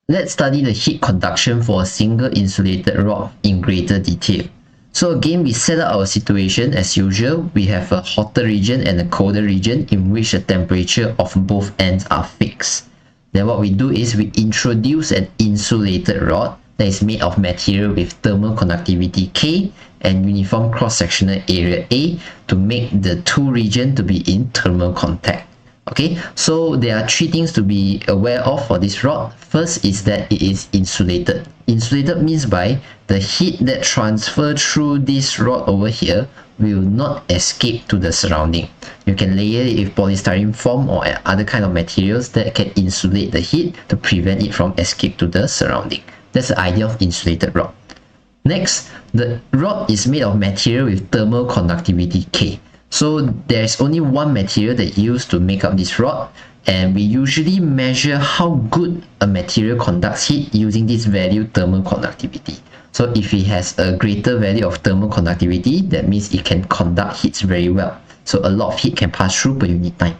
Let's study the heat conduction for a single insulated rod in greater detail. So again, we set up our situation as usual. We have a hotter region and a colder region in which the temperature of both ends are fixed. Then what we do is we introduce an insulated rod that is made of material with thermal conductivity K and uniform cross-sectional area A to make the two regions to be in thermal contact. Okay, so there are three things to be aware of for this rod. First is that it is insulated. Insulated means by the heat that transfers through this rod over here will not escape to the surrounding. You can layer it with polystyrene foam or other kind of materials that can insulate the heat to prevent it from escape to the surrounding. That's the idea of insulated rod. Next, the rod is made of material with thermal conductivity K. So there's only one material that used to make up this rod, and we usually measure how good a material conducts heat using this value thermal conductivity. So if it has a greater value of thermal conductivity, that means it can conduct heats very well. So a lot of heat can pass through per unit time.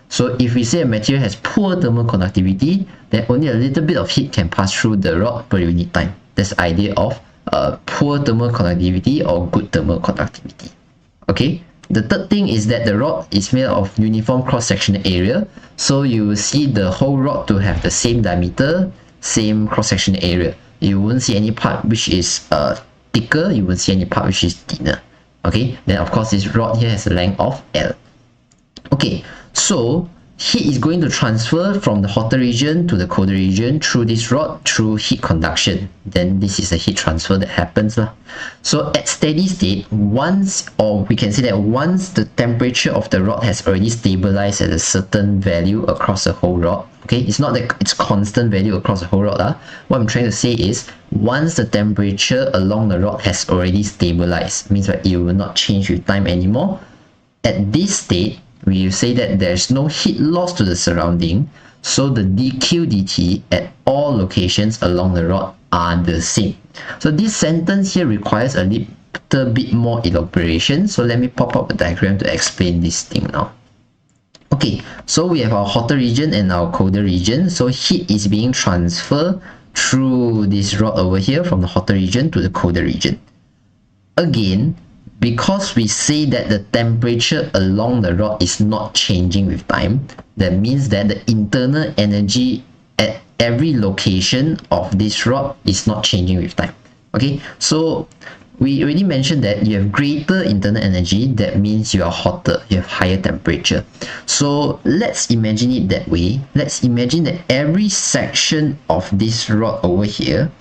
So if we say a material has poor thermal conductivity, then only a little bit of heat can pass through the rod per unit time. That's the idea of poor thermal conductivity or good thermal conductivity. Okay. The third thing is that the rod is made of uniform cross-sectional area. So you will see the whole rod to have the same diameter, same cross-sectional area. You won't see any part which is thicker, you won't see any part which is thinner. Okay, then of course this rod here has a length of L. Okay, so heat is going to transfer from the hotter region to the colder region through this rod through heat conduction. Then this is the heat transfer that happens. So at steady state, once the temperature of the rod has already stabilized at a certain value across the whole rod. Okay, it's not that it's constant value across the whole rod. What I'm trying to say is once the temperature along the rod has already stabilized, means that it will not change with time anymore. At this state, we say that there's no heat loss to the surrounding, so the dq dt at all locations along the rod are the same. So this sentence here requires a little bit more elaboration, so let me pop up a diagram to explain this thing now. Okay, so we have our hotter region and our colder region. So heat is being transferred through this rod over here from the hotter region to the colder region. Again, because we say that the temperature along the rod is not changing with time, that means that the internal energy at every location of this rod is not changing with time. Okay, so we already mentioned that you have greater internal energy, that means you are hotter, you have higher temperature. So let's imagine it that way. Let's imagine that every section of this rod over here,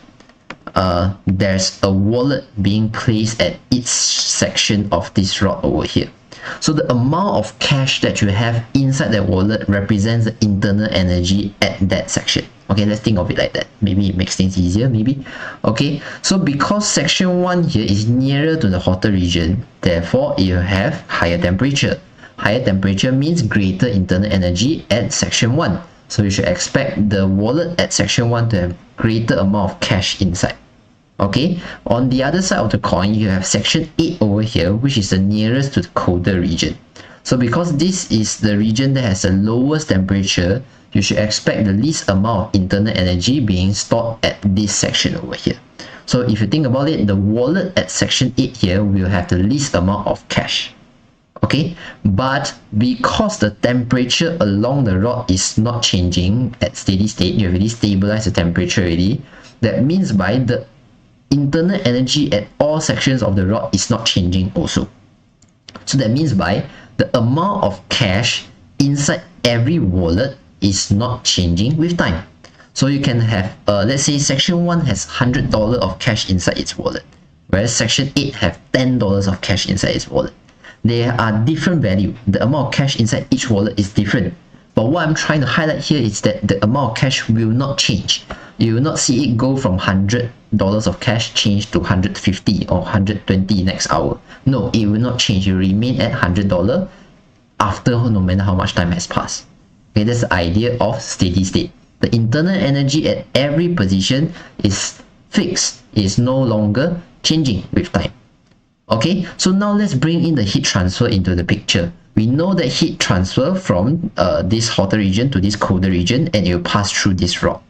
there's a wallet being placed at each section of this rod over here. So the amount of cash that you have inside that wallet represents the internal energy at that section. Okay, let's think of it like that. Maybe it makes things easier, maybe. Okay, so because section 1 here is nearer to the hotter region, therefore you have higher temperature. Higher temperature means greater internal energy at section 1. So you should expect the wallet at section 1 to have greater amount of cash inside. Okay, on the other side of the coin, you have section 8 over here, which is the nearest to the colder region. So because this is the region that has the lowest temperature, you should expect the least amount of internal energy being stored at this section over here. So if you think about it, the wallet at section 8 here will have the least amount of cash. Okay, but because the temperature along the rod is not changing at steady state, you have already stabilized the temperature already. That means by the internal energy at all sections of the rod is not changing also. So that means by the amount of cash inside every wallet is not changing with time. So you can have, let's say section 1 has $100 of cash inside its wallet, whereas section 8 have $10 of cash inside its wallet. There are different value. The amount of cash inside each wallet is different. But what I'm trying to highlight here is that the amount of cash will not change. You will not see it go from $100 of cash change to $150 or $120 next hour. No, it will not change. It will remain at $100 after no matter how much time has passed. Okay, that's the idea of steady state. The internal energy at every position is fixed. It is no longer changing with time. Okay, so now let's bring in the heat transfer into the picture. We know that heat transfer from this hotter region to this colder region, and it will pass through this rod.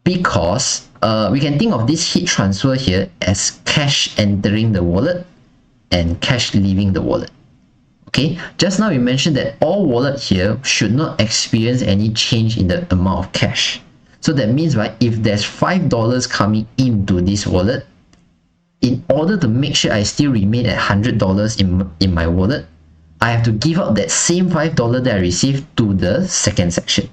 because we can think of this heat transfer here as cash entering the wallet and cash leaving the wallet. Okay, just now we mentioned that all wallet here should not experience any change in the amount of cash. So that means, right, if there's $5 coming into this wallet, in order to make sure I still remain at $100 in my wallet, I have to give out that same $5 that I received to the second section.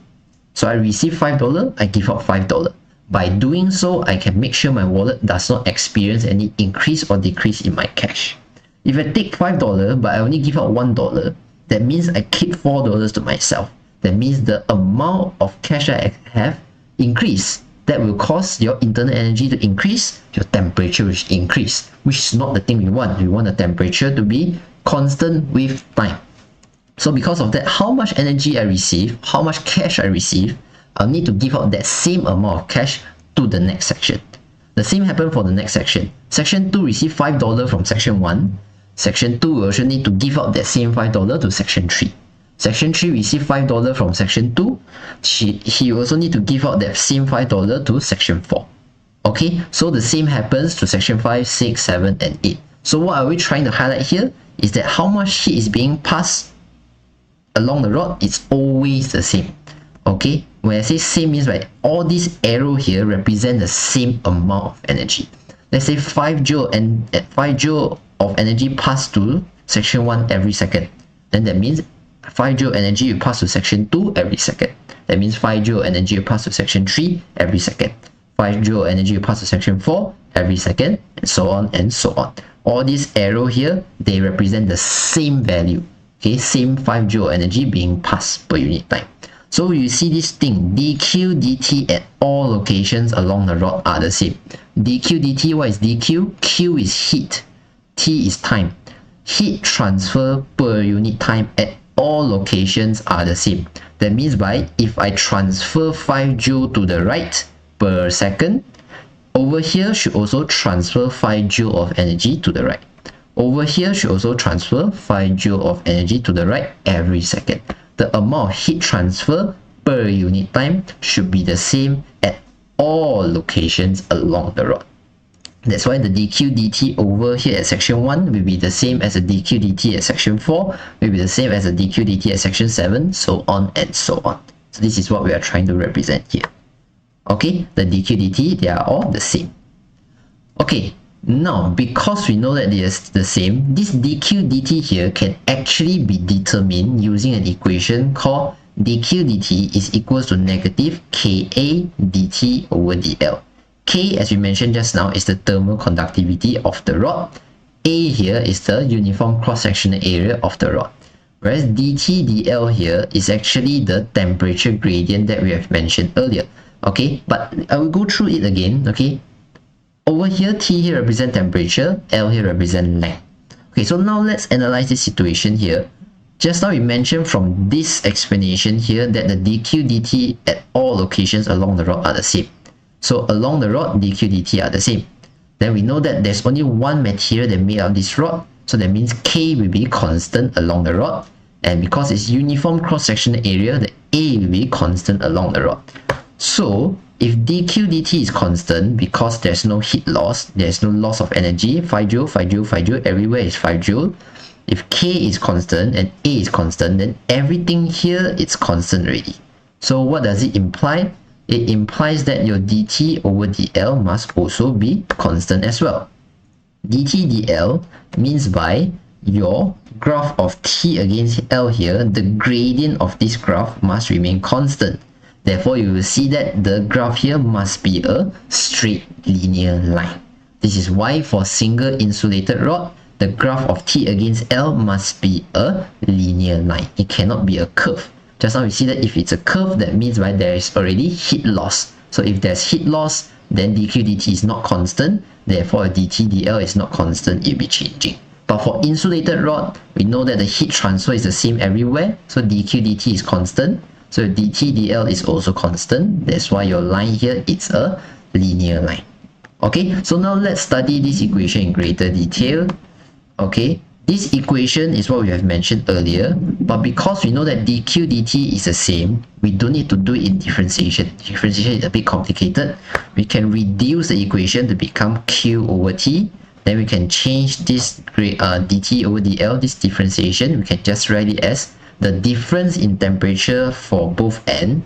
So I receive $5, I give out $5. By doing so, I can make sure my wallet does not experience any increase or decrease in my cash. If I take $5 but I only give out $1, that means I keep $4 to myself. That means the amount of cash I have increase. That will cause your internal energy to increase, your temperature will increase, which is not the thing we want. We want the temperature to be constant with time. So because of that, how much energy I receive, how much cash I receive, I'll need to give out that same amount of cash to the next section. The same happened for the next section. Section 2 received $5 from section 1. Section 2 will also need to give out that same $5 to section 3. Section 3 received $5 from section 2. He also need to give out that same $5 to section 4. Okay, so the same happens to section 5, 6, 7, and 8. So what are we trying to highlight here is that how much heat is being passed along the rod, it's always the same. Okay, when I say same means, right, all these arrow here represent the same amount of energy. Let's say 5 joule and 5 joule of energy passed to section 1 every second. Then that means 5 joule energy you pass to section 2 every second. That means 5 joule energy you pass to section 3 every second. 5 joule energy you pass to section 4 every second, and so on and so on. All these arrow here, they represent the same value. Okay, same 5 joule energy being passed per unit time. So you see this thing, dq dt at all locations along the rod are the same. dq dt, what is dq? Q is heat, t is time. Heat transfer per unit time at all locations are the same. That means by if I transfer 5 joule to the right per second, over here should also transfer 5 joule of energy to the right. Over here should also transfer 5 joule of energy to the right every second. The amount of heat transfer per unit time should be the same at all locations along the rod. That's why the dq dt over here at section 1 will be the same as the dq dt at section 4, will be the same as the dq dt at section 7, so on and so on. So this is what we are trying to represent here. Okay, the dq dt, they are all the same. Okay, now because we know that they are the same, this dq dt here can actually be determined using an equation called dq dt is equals to negative ka dt over dl. K, as we mentioned just now, is the thermal conductivity of the rod. A here is the uniform cross-sectional area of the rod. Whereas dt dl here is actually the temperature gradient that we have mentioned earlier. Okay, but I will go through it again. Okay, over here, T here represent temperature, L here represent length. Okay, so now let's analyze this situation here. Just now we mentioned from this explanation here that the dq dt at all locations along the rod are the same. So along the rod, dq dt are the same. Then we know that there's only one material that made up this rod, so that means K will be constant along the rod, and because it's uniform cross-sectional area, the A will be constant along the rod. So if dq dt is constant, because there's no heat loss, there's no loss of energy, 5 joule, 5 joule, 5 joule, everywhere is 5 joule. If K is constant and A is constant, then everything here is constant already. So what does it imply? It implies that your dt over dl must also be constant as well. dt dl means by your graph of t against L here, the gradient of this graph must remain constant. Therefore, you will see that the graph here must be a straight linear line. This is why for single insulated rod, the graph of T against L must be a linear line. It cannot be a curve. Just now we see that if it's a curve, that means, right, there is already heat loss. So if there's heat loss, then dq dt is not constant. Therefore, dt dl is not constant, it will be changing. But for insulated rod, we know that the heat transfer is the same everywhere. So dq dt is constant. So dt dl is also constant. That's why your line here is a linear line. Okay, so now let's study this equation in greater detail. Okay, This equation is what we have mentioned earlier, but because we know that dq dt is the same, we don't need to do it in differentiation. Differentiation is a bit complicated. We can reduce the equation to become q over t. Then we can change this dt over dl, this differentiation. We can just write it as the difference in temperature for both n,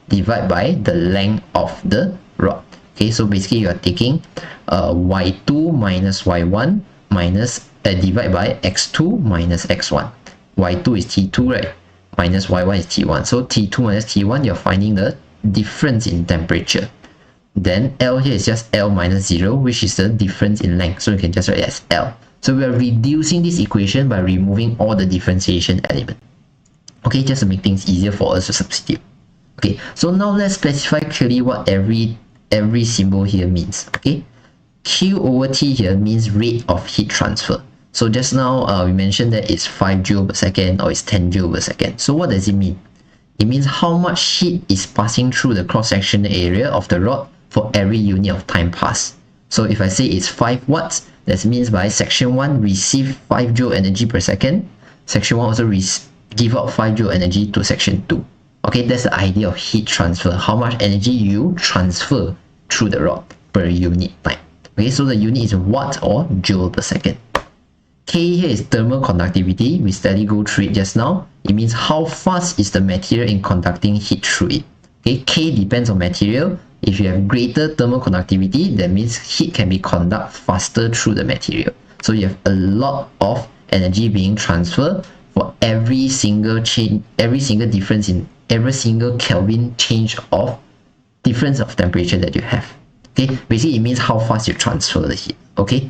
divided by the length of the rod. Okay, so basically you are taking y2 minus y1 minus divide by x2 minus x1. y2 is t2, right? Minus y1 is t1. So t2 minus t1, you're finding the difference in temperature. Then L here is just L minus 0, which is the difference in length. So you can just write it as L. So we are reducing this equation by removing all the differentiation element. Okay, just to make things easier for us to substitute. Okay, so now let's specify clearly what every symbol here means. Okay, Q over T here means rate of heat transfer. So just now we mentioned that it's 5 joule per second or it's 10 joule per second. So what does it mean? It means how much heat is passing through the cross-sectional area of the rod for every unit of time passed. So if I say it's 5 watts, that means by section 1 receive 5 joule energy per second. Section 1 also give out 5 joule energy to section 2. Okay, that's the idea of heat transfer. How much energy you transfer through the rod per unit time. Okay, so the unit is watt or joule per second. K here is thermal conductivity. We steadily go through it just now. It means how fast is the material in conducting heat through it. Okay, K depends on material. If you have greater thermal conductivity, that means heat can be conducted faster through the material. So you have a lot of energy being transferred for every single change, every single difference in every single Kelvin change of difference of temperature that you have. Okay, basically it means how fast you transfer the heat. Okay,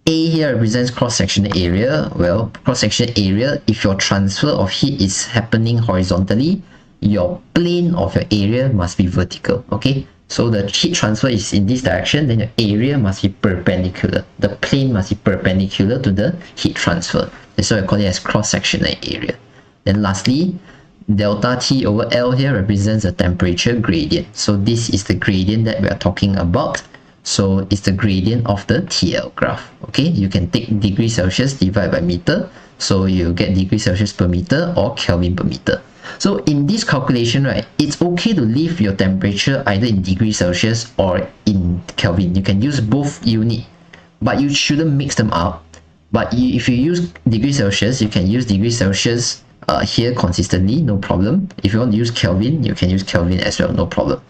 A here represents cross-sectional area. Well, cross-sectional area, if your transfer of heat is happening horizontally, your plane of your area must be vertical. Okay, so the heat transfer is in this direction, then your area must be perpendicular. The plane must be perpendicular to the heat transfer. That's why I call it as cross-sectional area. Then lastly, delta T over L here represents the temperature gradient. So this is the gradient that we are talking about. So it's the gradient of the TL graph. Okay, you can take degrees Celsius divided by meter. So you get degrees Celsius per meter or Kelvin per meter. So in this calculation, right, it's okay to leave your temperature either in degrees Celsius or in Kelvin. You can use both units, but you shouldn't mix them up. But if you use degrees Celsius, you can use degrees Celsius here consistently, no problem. If you want to use Kelvin, you can use Kelvin as well, no problem.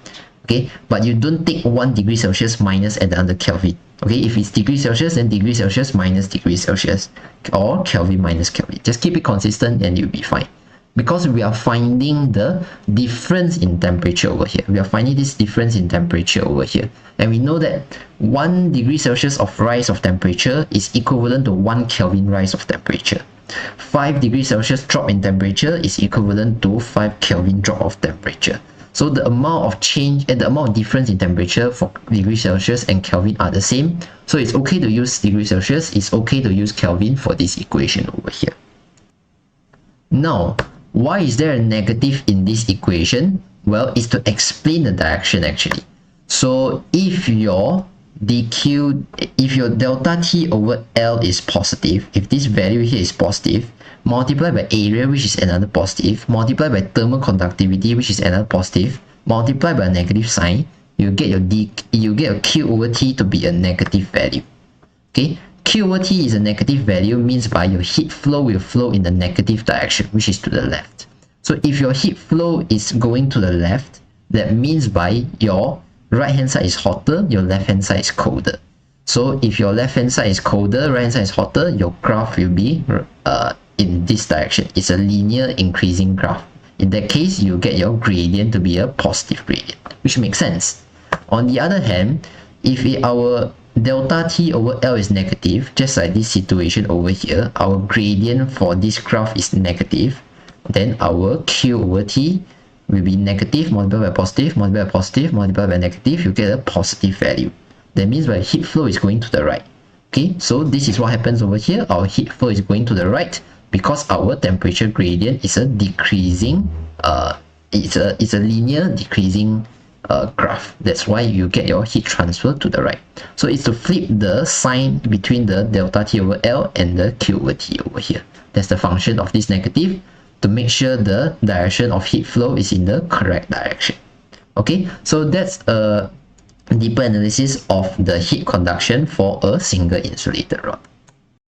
Okay, but you don't take 1 degree Celsius minus and another Kelvin. Okay, if it's degrees Celsius, then degrees Celsius minus degrees Celsius or Kelvin minus Kelvin. Just keep it consistent and you'll be fine. Because we are finding the difference in temperature over here. We are finding this difference in temperature over here. And we know that 1 degree Celsius of rise of temperature is equivalent to 1 Kelvin rise of temperature. 5 degrees Celsius drop in temperature is equivalent to 5 Kelvin drop of temperature. So the amount of change and the amount of difference in temperature for degrees Celsius and Kelvin are the same. So it's okay to use degrees Celsius, it's okay to use Kelvin for this equation over here. Now, why is there a negative in this equation? Well, it's to explain the direction actually. So if your delta T over L is positive, if this value here is positive, multiply by area, which is another positive, multiply by thermal conductivity, which is another positive, multiply by a negative sign, you get your Q over T to be a negative value. Okay, Q over T is a negative value, means by your heat flow will flow in the negative direction, which is to the left. So if your heat flow is going to the left, that means by your right hand side is hotter, your left hand side is colder. So if your left hand side is colder, right hand side is hotter, your graph will be in this direction. It's a linear increasing graph. In that case, you get your gradient to be a positive gradient, which makes sense. On the other hand, if our delta T over L is negative, just like this situation over here, our gradient for this graph is negative, then our Q over T will be negative multiplied by positive, multiplied by positive, multiplied by negative, you get a positive value. That means my heat flow is going to the right. Okay, so this is what happens over here. Our heat flow is going to the right because our temperature gradient is a decreasing, it's a linear decreasing graph. That's why you get your heat transfer to the right. So it's to flip the sign between the delta T over L and the Q over T over here. That's the function of this negative, to make sure the direction of heat flow is in the correct direction. Okay, so that's a deeper analysis of the heat conduction for a single insulated rod.